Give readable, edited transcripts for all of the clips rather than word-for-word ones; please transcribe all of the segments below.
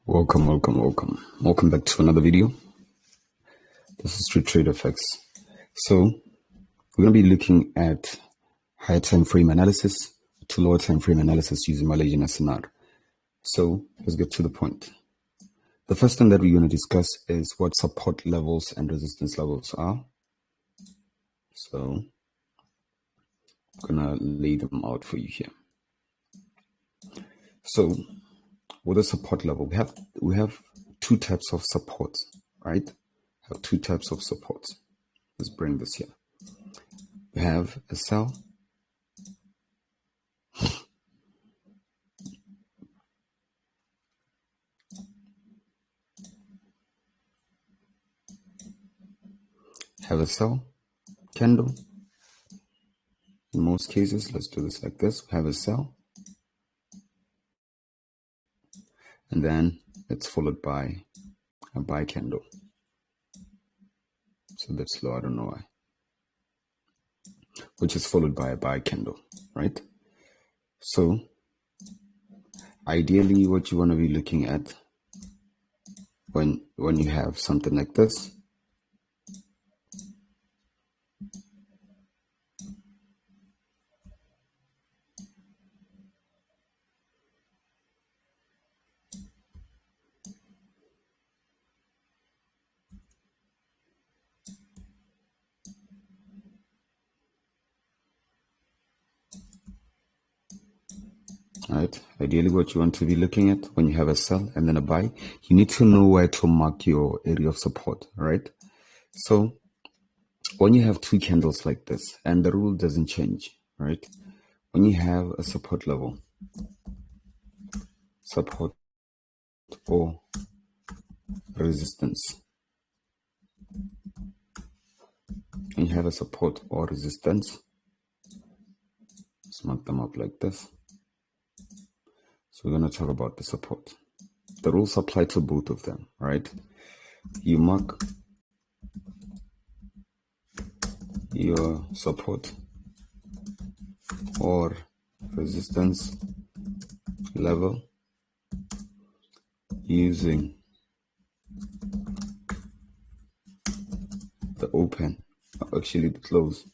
Welcome back to another video. This is Street Trade Effects. So we're going to be looking at higher time frame analysis to lower time frame analysis using Malaysian SNR. So let's get to the point. The first thing that we're going to discuss is what support levels and resistance levels are. So I'm going to lay them out for you here. So with a support level, we have two types of supports, right? We have two types of supports. Let's bring this here. We have a sell candle. In most cases, let's do this like this. We have a sell, and then it's followed by a buy candle. So that's slow, I don't know why. Which is followed by a buy candle, right? So ideally what you want to be looking at when you have something like this, right? Ideally what you want to be looking at when you have a sell and then a buy, you need to know where to mark your area of support, right? So when you have two candles like this, and the rule doesn't change, right? When you have a support level, support or resistance, when you have a support or resistance, let's mark them up like this. So we're going to talk about the support. The rules apply to both of them, right? You mark your support or resistance level using the open, actually the close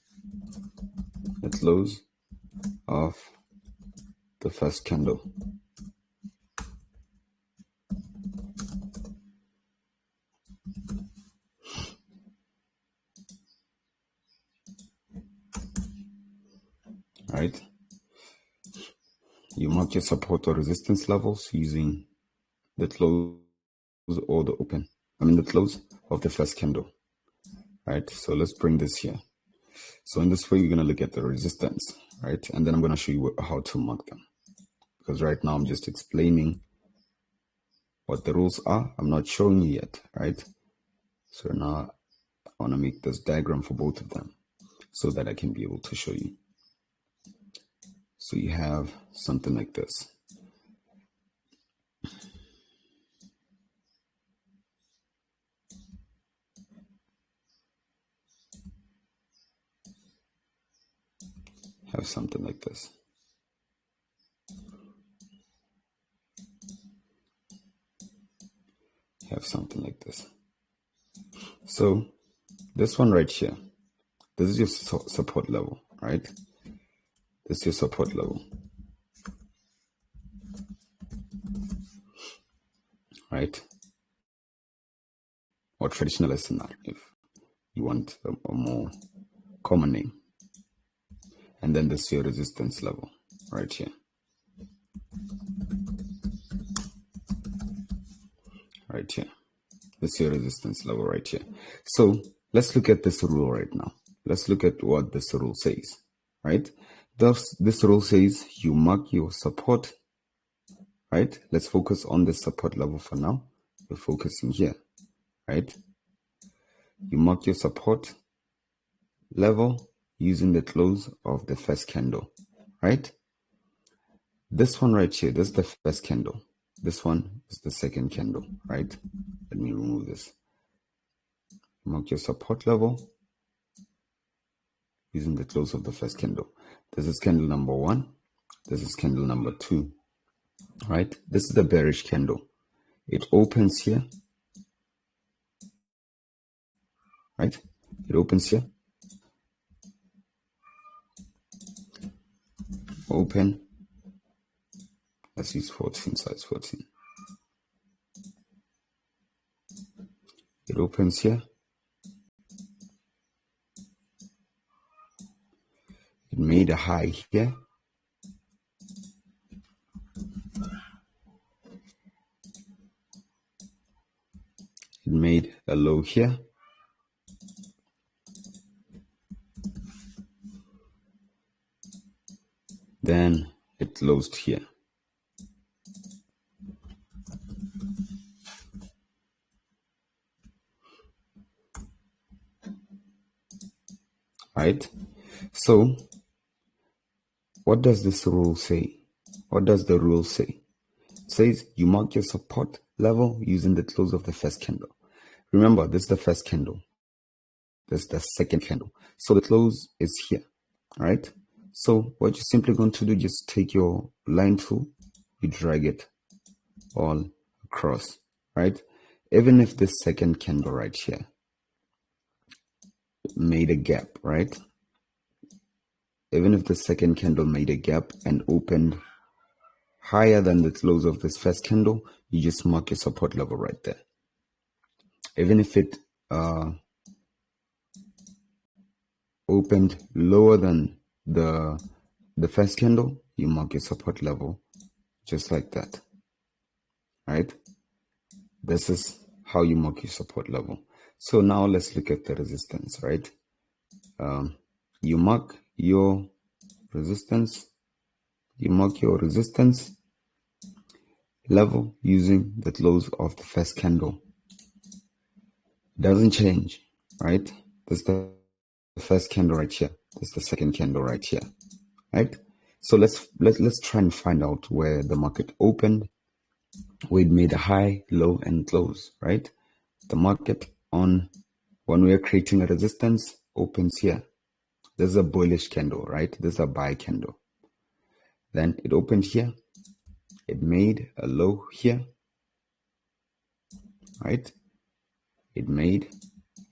of the first candle. Right? You mark your support or resistance levels using the close or the open. The close of the first candle. Right? So let's bring this here. So in this way, you're going to look at the resistance, right? And then I'm going to show you how to mark them. Because right now I'm just explaining what the rules are. I'm not showing you yet, right? So now I want to make this diagram for both of them so that I can be able to show you. So you have something like this. Have something like this. Have something like this. So this one right here, this is your support level, right? This is your support level, right? Or traditional SNR, if you want a more common name. And then this is your resistance level right here. Right here. This is your resistance level right here. So let's look at this rule right now. Let's look at what this rule says, right? This rule says you mark your support, right? Let's focus on the support level for now. We're focusing here, right? You mark your support level using the close of the first candle, right? This one right here, this is the first candle. This one is the second candle, right? Let me remove this. Mark your support level using the close of the first candle. This is candle number 1. This is candle number 2, right? This is the bearish candle. It opens here, right? It opens here, open. Let's use 14, size 14. It opens here. It made a high here. It made a low here. Then it closed here. Right? So what does this rule say? What does the rule say? It says you mark your support level using the close of the first candle. Remember, this is the first candle. This is the second candle. So the close is here, right? So what you're simply going to do, just take your line tool, you drag it all across, right? Even if this second candle right here made a gap, right? Even if the second candle made a gap and opened higher than the close of this first candle, you just mark your support level right there. Even if it opened lower than the first candle, you mark your support level just like that, right? This is how you mark your support level. So now let's look at the resistance, right? You mark your resistance. You mark your resistance level using the close of the first candle. It doesn't change, right? This is the first candle right here. This is the second candle right here, right? So let's try and find out where the market opened, where it made a high, low, and close, right? The market when we are creating a resistance opens here. This is a bullish candle, right? This is a buy candle. Then it opened here. It made a low here, right? It made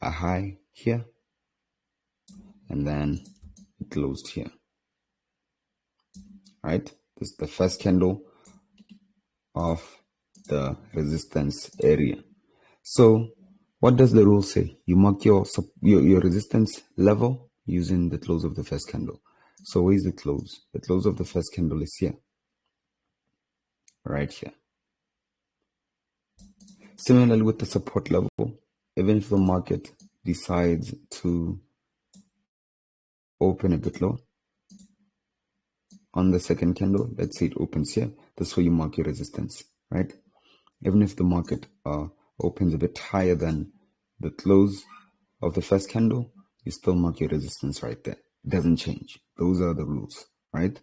a high here, and then it closed here, right? This is the first candle of the resistance area. So what does the rule say? You mark your resistance level using the close of the first candle. So where is the close? The close of the first candle is here, right here. Similarly with the support level, even if the market decides to open a bit low on the second candle, let's say it opens here, that's where you mark your resistance, right? Even if the market opens a bit higher than the close of the first candle, you still mark your resistance right there. It doesn't change. Those are the rules, right?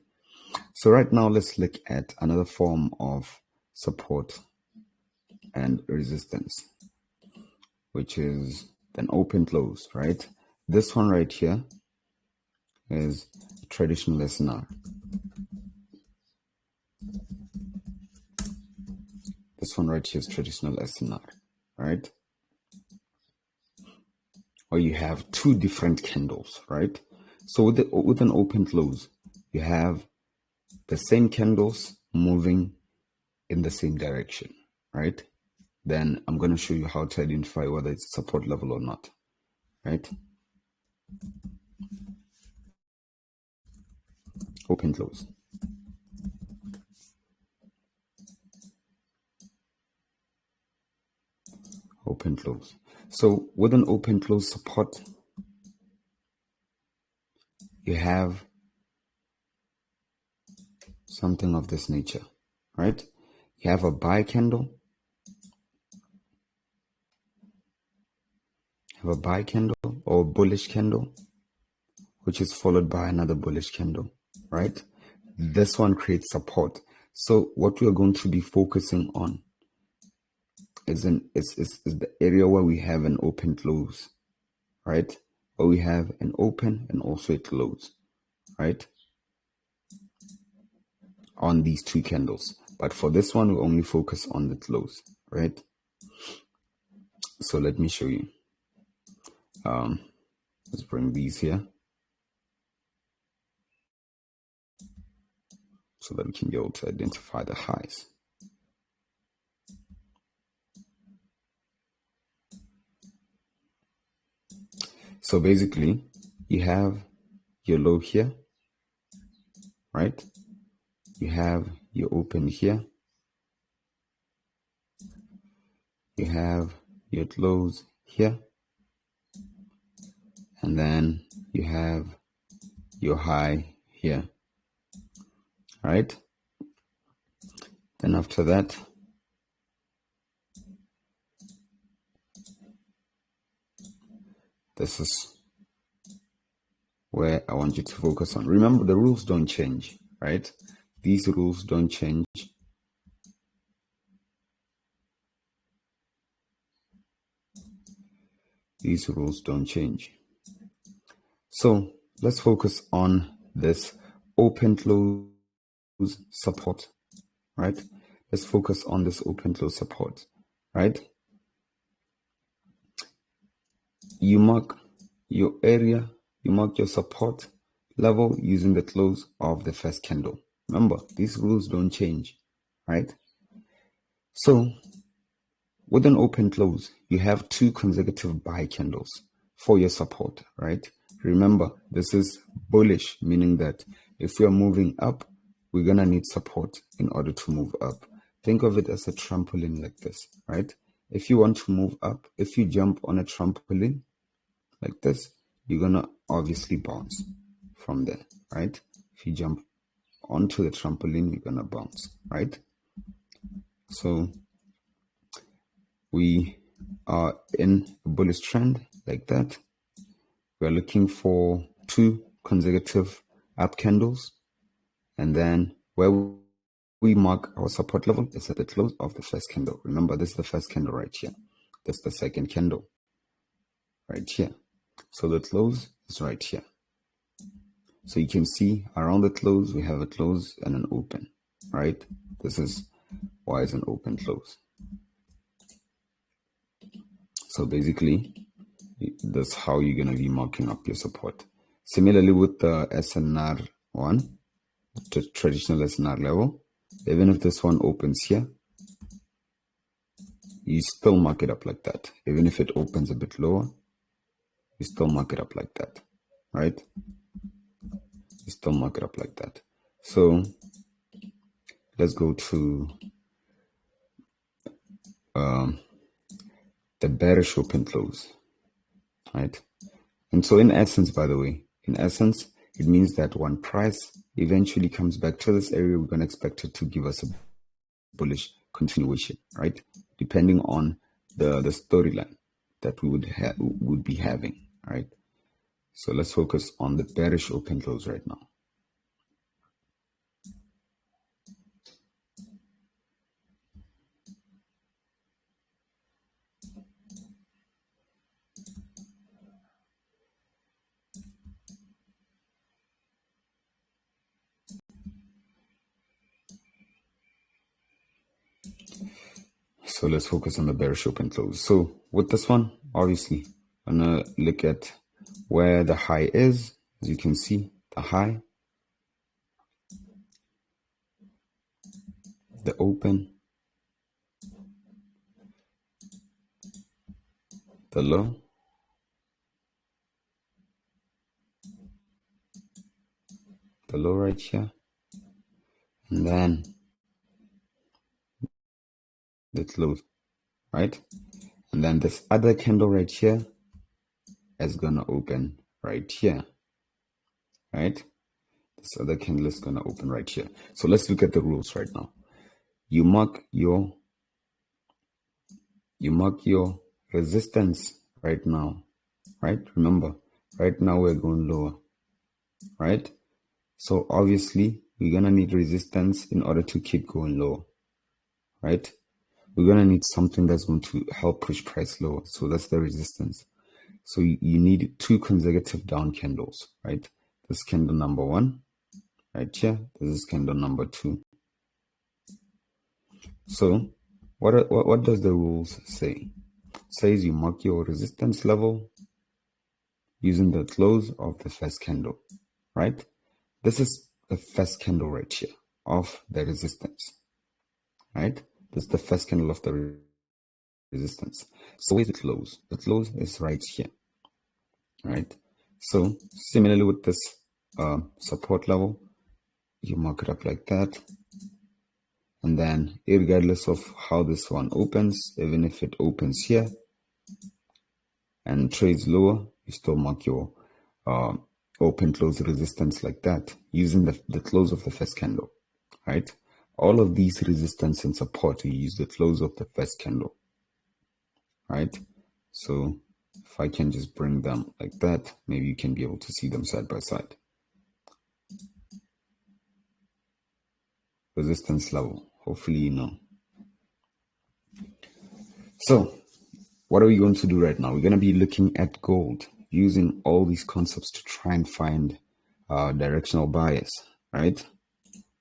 So right now, let's look at another form of support and resistance, which is an open close, right? This one right here is traditional SNR. This one right here is traditional SNR, right? Or you have two different candles, right? So with an open close, you have the same candles moving in the same direction, right? Then I'm going to show you how to identify whether it's support level or not, right? Open close. Open close. So with an open close support, you have something of this nature, right? You have a buy candle, have a buy candle or a bullish candle, which is followed by another bullish candle, right? This one creates support. So what we are going to be focusing on is the area where we have an open close, right? Where we have an open and also a close, right? On these two candles. But for this one, we only focus on the close, right? So let me show you. Let's bring these here so that we can be able to identify the highs. So basically, you have your low here, right? You have your open here. You have your close here. And then you have your high here, right? Then after that, this is where I want you to focus on. Remember, the rules don't change, right? These rules don't change. These rules don't change. So let's focus on this open close support, right? Let's focus on this open close support, right? You mark your area, you mark your support level using the close of the first candle. Remember, these rules don't change, right? So with an open close, you have 2 consecutive buy candles for your support, right? Remember, this is bullish, meaning that if we are moving up, we're going to need support in order to move up. Think of it as a trampoline like this, right? If you want to move up, if you jump on a trampoline like this, you're going to obviously bounce from there, right? If you jump onto the trampoline, you're going to bounce, right? So we are in a bullish trend like that. We're looking for 2 consecutive up candles, and then where we mark our support level is at the close of the first candle. Remember, this is the first candle right here. That's the second candle right here. So the close is right here. So you can see around the close, we have a close and an open, right? This is why it's an open close. So basically, that's how you're going to be marking up your support. Similarly with the SNR one, the traditional SNR level, even if this one opens here, you still mark it up like that. Even if it opens a bit lower, you still mark it up like that, right? You still mark it up like that. So let's go to the bearish open close, right? And so in essence, by the way, in essence, it means that when price eventually comes back to this area, we're going to expect it to give us a bullish continuation, right? Depending on the storyline that we would be having, right? So let's focus on the bearish open close right now. So let's focus on the bearish open close. So with this one, obviously, I'm gonna look at where the high is. As you can see, the high, the open, the low, right here, and then the close, right? And then this other candle right here is gonna open right here, right? This other candle is gonna open right here. So let's look at the rules right now. You mark your resistance right now, right? Remember, right now we're going lower, right? So obviously we're gonna need resistance in order to keep going lower, right? We're gonna need something that's going to help push price lower. So that's the resistance. So you need 2 consecutive down candles, right? This candle number 1 right here. This is candle number 2. So What does the rules say? It says you mark your resistance level using the close of the first candle, right? This is the first candle right here of the resistance, right? This is the first candle of the resistance. So where's the close? The close is right here, right? So similarly with this support level, you mark it up like that. And then regardless of how this one opens, even if it opens here and trades lower, you still mark your open close resistance like that using the close of the first candle, right? All of these resistance and support, you use the close of the first candle, right? So if I can just bring them like that, maybe you can be able to see them side by side. Resistance level, hopefully you know. So what are we going to do right now? We're going to be looking at gold using all these concepts to try and find directional bias, right?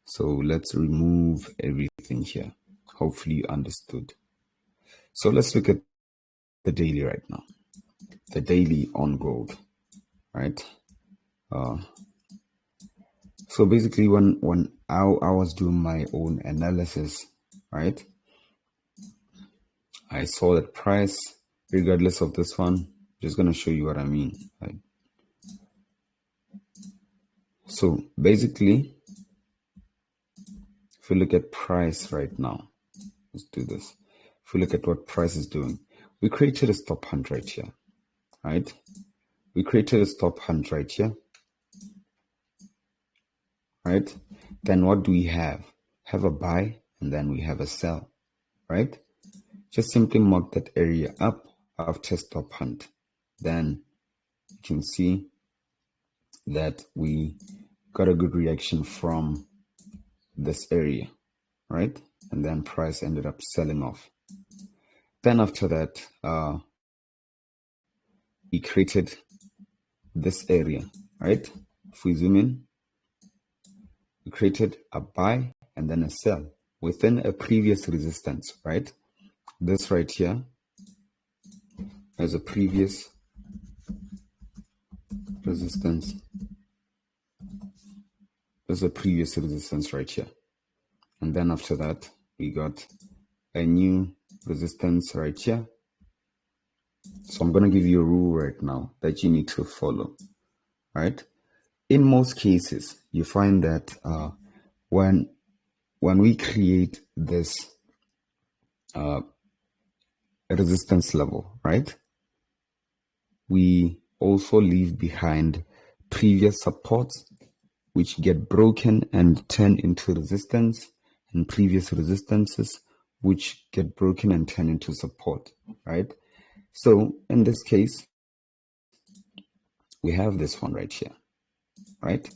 So let's remove everything here. Hopefully you understood. So let's look at the daily right now. The daily on gold, right? So basically when I was doing my own analysis, right? I saw that price, regardless of this one, just going to show you what I mean, right? So basically, if we look at price right now, let's do this. If we look at what price is doing, we created a stop hunt right here, right? We created a stop hunt right here, right? Then what do we have? Have a buy and then we have a sell, right? Just simply mark that area up after stop hunt. Then you can see that we got a good reaction from this area, right? And then price ended up selling off. Then after that, we created this area, right? If we zoom in, we created a buy and then a sell within a previous resistance, right? This right here has a previous resistance. There's a previous resistance right here. And then after that, we got a new resistance right here. So I'm going to give you a rule right now that you need to follow, right? In most cases, you find that when we create this resistance level, right, we also leave behind previous supports which get broken and turn into resistance, and previous resistances which get broken and turn into support, right? So in this case, we have this one right here, right?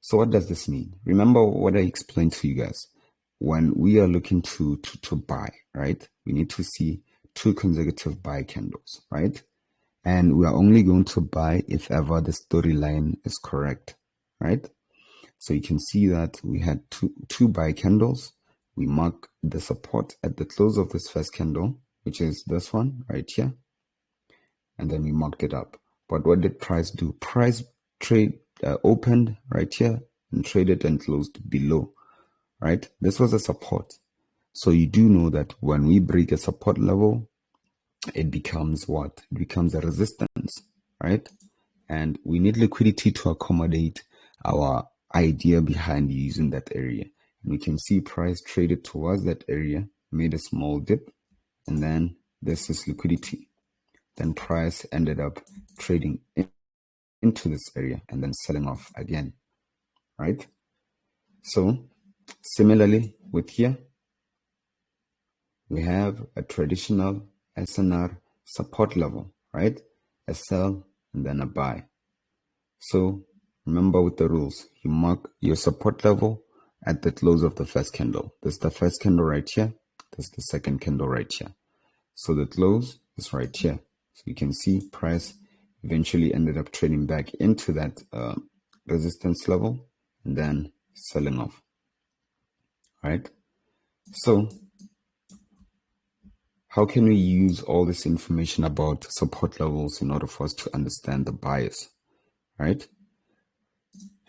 So what does this mean? Remember what I explained to you guys. When we are looking to buy, right, we need to see 2 consecutive buy candles, right? And we are only going to buy if ever the storyline is correct, right? So you can see that we had two buy candles. We mark the support at the close of this first candle, which is this one right here. And then we marked it up. But what did price do? Price opened right here and traded and closed below, right? This was a support. So you do know that when we break a support level, it becomes what? It becomes a resistance, right? And we need liquidity to accommodate our idea behind using that area. And we can see price traded towards that area, made a small dip, and then this is liquidity. Then price ended up trading into this area and then selling off again, right? So similarly with here, we have a traditional SNR support level, right? A sell and then a buy. So remember with the rules, you mark your support level at the close of the first candle. This is the first candle right here. This is the second candle right here. So the close is right here. So you can see price eventually ended up trading back into that resistance level and then selling off, right? So how can we use all this information about support levels in order for us to understand the bias, right?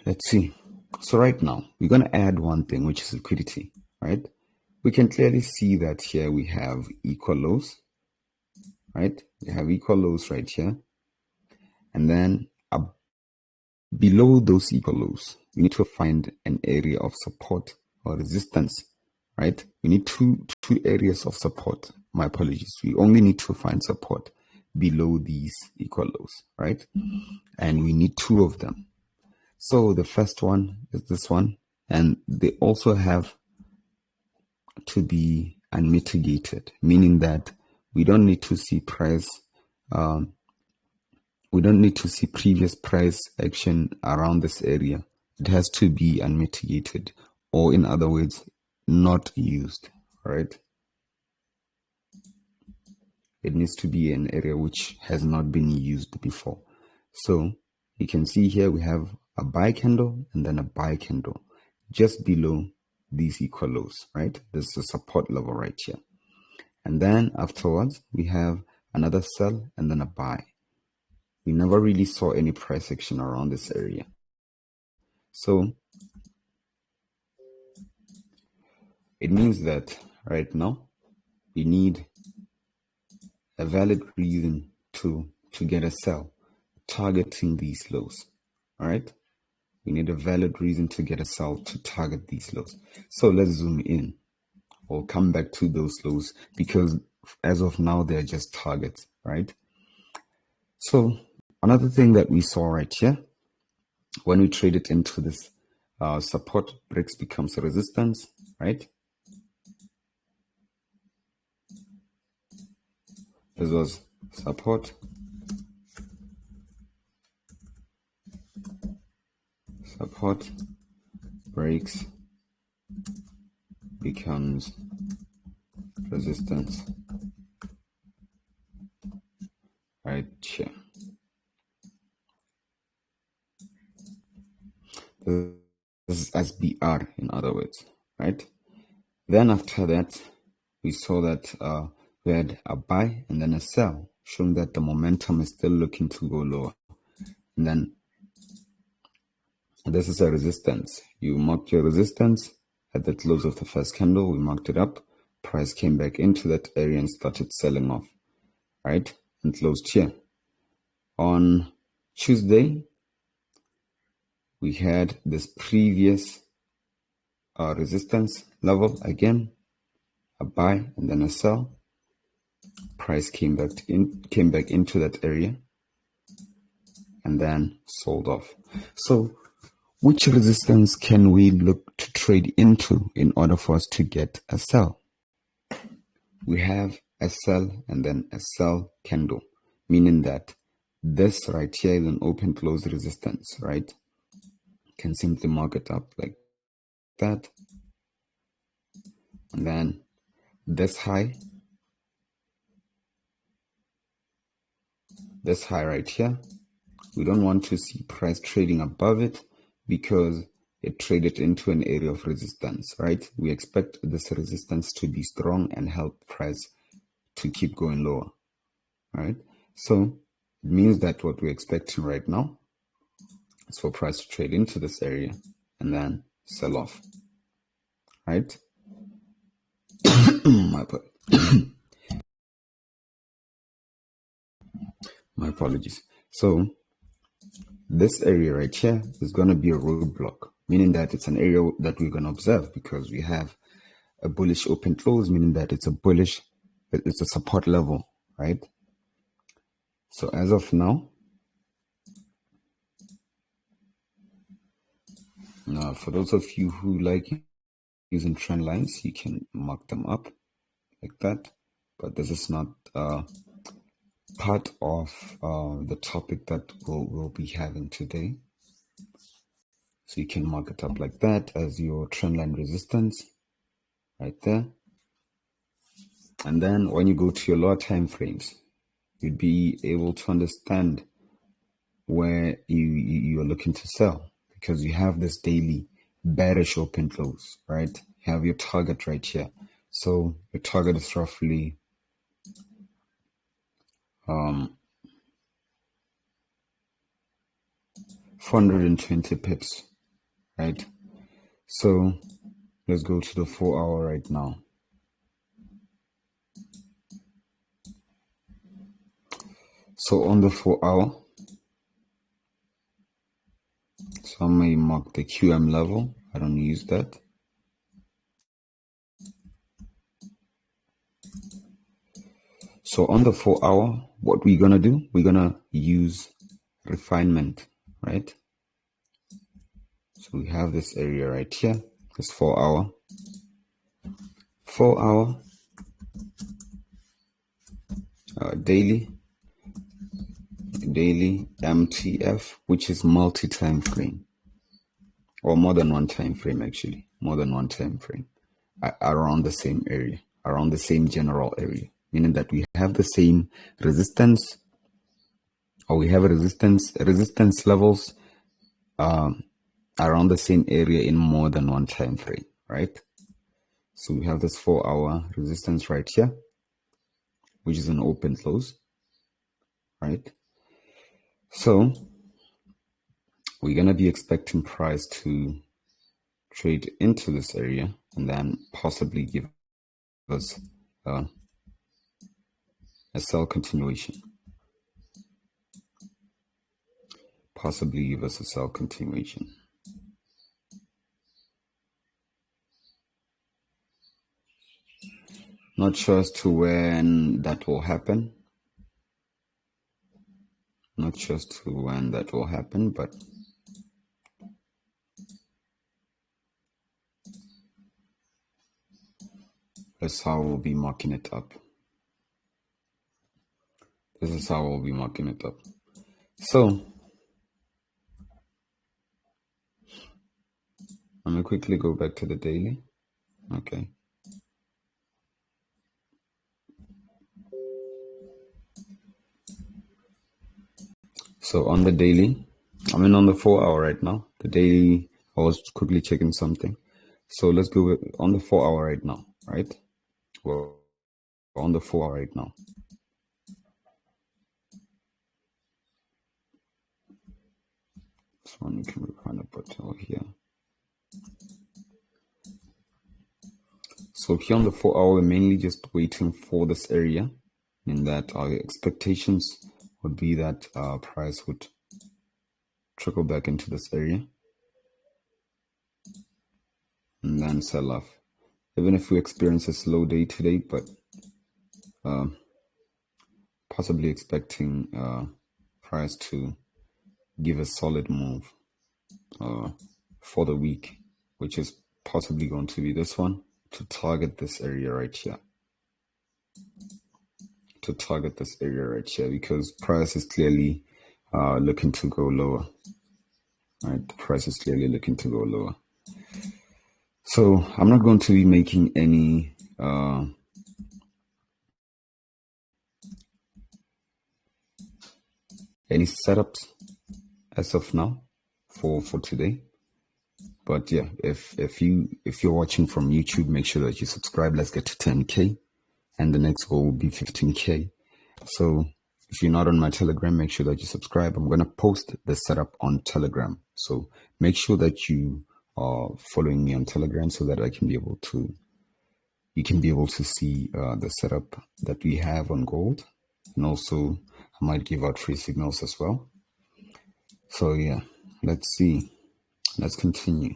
Let's see. So right now, we're going to add one thing, which is liquidity, right? We can clearly see that here we have equal lows, right? We have equal lows right here. And then below those equal lows, we need to find an area of support or resistance, right? We need two areas of support. My apologies. We only need to find support below these equal lows, right? And we need two of them. So the first one is this one, and they also have to be unmitigated, meaning that we don't need to see price, we don't need to see previous price action around this area. It has to be unmitigated, or in other words, not used, right? It needs to be an area which has not been used before. So you can see here we have a buy candle and then a buy candle just below these equal lows, right? This is a support level right here. And then afterwards, we have another sell and then a buy. We never really saw any price action around this area. So it means that right now we need a valid reason to get a sell targeting these lows. All right, we need a valid reason to get a sell to target these lows. So let's zoom in. We'll come back to those lows because as of now they're just targets, right? So another thing that we saw right here, when we trade it into this support breaks becomes a resistance, right? This was support, breaks becomes resistance right here. This is SBR in other words, right? Then after that, we saw that we had a buy and then a sell, showing that the momentum is still looking to go lower. And then this is a resistance. You marked your resistance at the close of the first candle. We marked it up. Price came back into that area and started selling off, right? And closed here. On Tuesday, we had this previous resistance level again, a buy and then a sell. Price came back into that area and then sold off. So which resistance can we look to trade into in order for us to get a sell? We have a sell and then a sell candle, meaning that this right here is an open close resistance, right? Can simply mark it up like that. And then this high right here, we don't want to see price trading above it because it traded into an area of resistance, right? We expect this resistance to be strong and help price to keep going lower, right? So it means that what we're expecting right now is for price to trade into this area and then sell off, right? My apologies. So this area right here is going to be a roadblock, meaning that it's an area that we're going to observe because we have a bullish open close, meaning that it's a support level, right? So as of now, for those of you who like using trend lines, you can mark them up like that, but this is not part of the topic that we'll be having today. So you can mark it up like that as your trend line resistance right there. And then when you go to your lower time frames, you'd be able to understand where you are looking to sell because you have this daily bearish open close, right? You have your target right here. So your target is roughly 420 pips, right? So let's go to the 4-hour right now. So on the 4-hour, so I may mark the QM level. I don't use that. So on the 4-hour, what we're gonna do, we're gonna use refinement, right? So we have this area right here, this 4-hour. 4-hour daily MTF, which is multi-time frame, or more than one time frame, actually, more than one time frame, around the same area, around the same general area, meaning that we have the same resistance, or we have a resistance levels around the same area in more than one time frame, right? So we have this 4-hour resistance right here, which is an open close, right? So we're going to be expecting price to trade into this area and then possibly give us a sell continuation. Possibly give us a sell continuation. Not sure as to when that will happen. Not sure as to when that will happen, but that's how we'll be marking it up. This is how we'll be marking it up. So I'm going to quickly go back to the daily. Okay. So on the daily, I'm on the 4-hour right now. The daily, I was quickly checking something. So let's go on the 4-hour right now, right? Well, on the 4-hour right now. This one you can find a bottle here. So here on the 4-hour, we're mainly just waiting for this area, in that our expectations would be that price would trickle back into this area and then sell off. Even if we experience a slow day today, but possibly expecting price to give a solid move for the week, which is possibly going to be this one, to target this area right here. To target this area right here, because price is clearly looking to go lower. Right, the price is clearly looking to go lower. So I'm not going to be making any setups as of now for today. But yeah, if you're watching from YouTube, make sure that you subscribe. Let's get to 10K, and the next goal will be 15K. So if you're not on my Telegram, make sure that you subscribe. I'm gonna post the setup on Telegram, so make sure that you are following me on Telegram so that you can be able to see the setup that we have on gold, and also I might give out free signals as well. So yeah, let's see. Let's continue.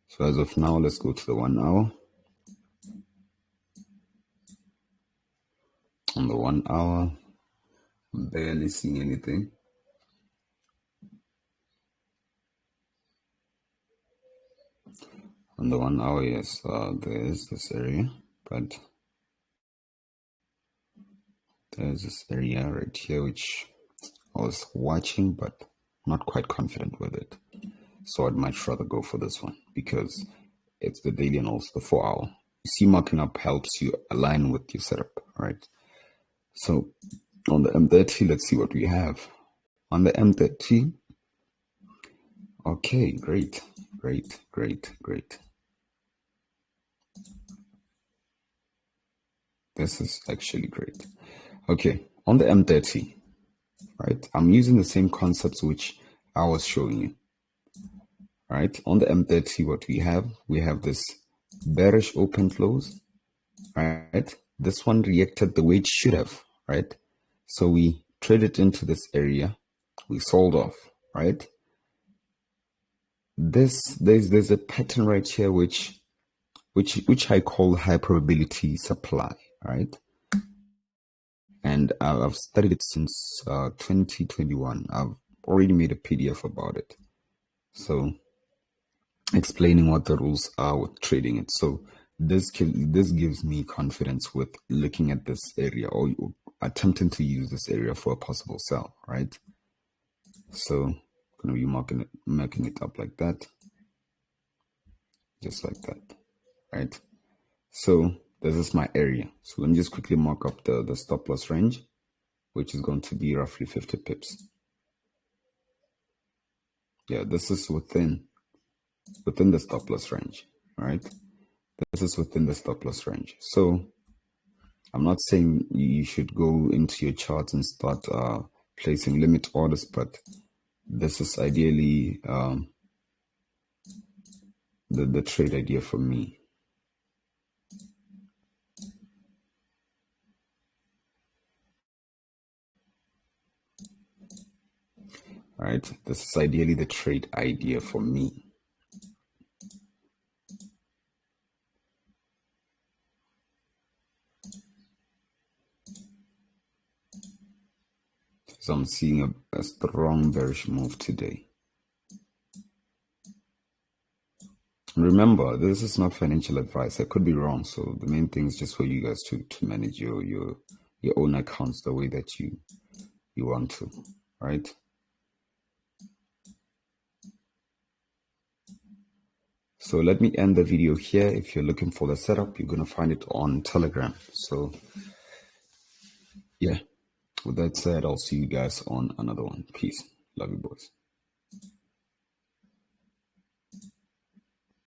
So as of now, let's go to the 1 hour. On the 1 hour, I'm barely seeing anything. On the 1 hour, yes, there's this area, but there's this area right here which I was watching, but not quite confident with it. So I'd much rather go for this one because it's the daily and also the 4 hour. You see, marking up helps you align with your setup, right? So on the M30, let's see what we have. On the M30, okay, great. This is actually great. Okay, on the M30, right? I'm using the same concepts which I was showing you. Right, on the M30, what we have this bearish open close, right? This one reacted the way it should have, right? So we traded into this area, we sold off, right? There's a pattern right here which I call high probability supply, right? And I've studied it since 2021. I've already made a PDF about it, so explaining what the rules are with trading it. So this gives me confidence with looking at this area or attempting to use this area for a possible sell, right? So I'm going to be marking it up like that, just like that, right? So this is my area. So let me just quickly mark up the stop loss range, which is going to be roughly 50 pips. Yeah, this is within the stop loss range, right? This is within the stop loss range. So I'm not saying you should go into your charts and start placing limit orders, but this is ideally the trade idea for me. Right, this is ideally the trade idea for me. So I'm seeing a strong bearish move today. Remember, this is not financial advice. I could be wrong. So the main thing is just for you guys to manage your own accounts the way that you want to, right? So let me end the video here. If you're looking for the setup, you're going to find it on Telegram. So yeah, with that said, I'll see you guys on another one. Peace. Love you, boys.